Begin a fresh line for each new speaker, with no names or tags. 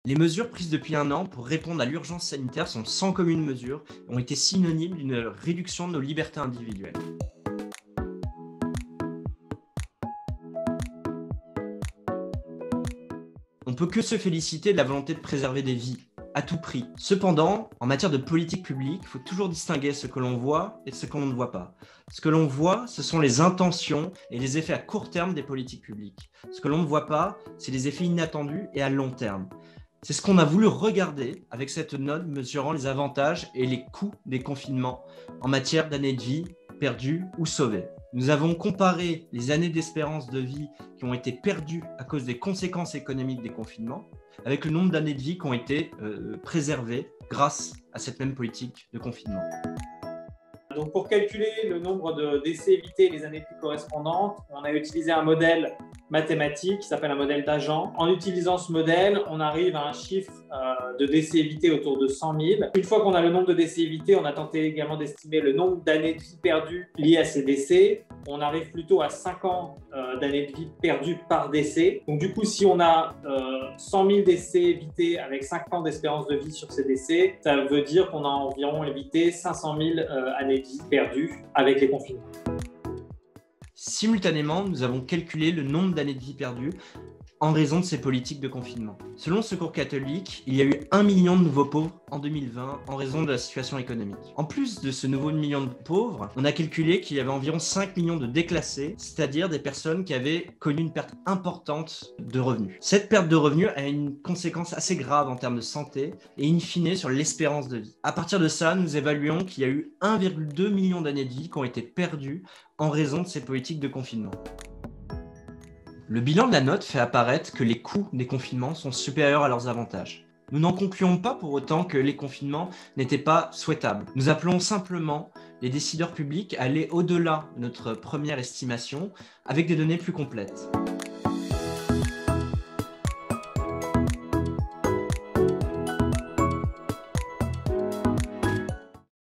Les mesures prises depuis un an pour répondre à l'urgence sanitaire sont sans commune mesure et ont été synonymes d'une réduction de nos libertés individuelles. On peut que se féliciter de la volonté de préserver des vies, à tout prix. Cependant, en matière de politique publique, il faut toujours distinguer ce que l'on voit et ce que l'on ne voit pas. Ce que l'on voit, ce sont les intentions et les effets à court terme des politiques publiques. Ce que l'on ne voit pas, c'est les effets inattendus et à long terme. C'est ce qu'on a voulu regarder avec cette note mesurant les avantages et les coûts des confinements en matière d'années de vie perdues ou sauvées. Nous avons comparé les années d'espérance de vie qui ont été perdues à cause des conséquences économiques des confinements avec le nombre d'années de vie qui ont été préservées grâce à cette même politique de confinement.
Donc pour calculer le nombre de décès évités et les années de vie correspondantes, on a utilisé un modèle mathématique qui s'appelle un modèle d'Agent. En utilisant ce modèle, on arrive à un chiffre de décès évités autour de 100 000. Une fois qu'on a le nombre de décès évités, on a tenté également d'estimer le nombre d'années de vie perdues liées à ces décès. On arrive plutôt à 5 ans d'années de vie perdues par décès. Donc du coup, si on a 100 000 décès évités avec 5 ans d'espérance de vie sur ces décès, ça veut dire qu'on a environ évité 500 000 années de vie perdues avec les confinements.
Simultanément, nous avons calculé le nombre d'années de vie perdues en raison de ces politiques de confinement. Selon Secours catholique, il y a eu 1 million de nouveaux pauvres en 2020 en raison de la situation économique. En plus de ce nouveau million de pauvres, on a calculé qu'il y avait environ 5 millions de déclassés, c'est-à-dire des personnes qui avaient connu une perte importante de revenus. Cette perte de revenus a une conséquence assez grave en termes de santé et in fine sur l'espérance de vie. À partir de ça, nous évaluons qu'il y a eu 1,2 million d'années de vie qui ont été perdues en raison de ces politiques de confinement. Le bilan de la note fait apparaître que les coûts des confinements sont supérieurs à leurs avantages. Nous n'en concluons pas pour autant que les confinements n'étaient pas souhaitables. Nous appelons simplement les décideurs publics à aller au-delà de notre première estimation avec des données plus complètes.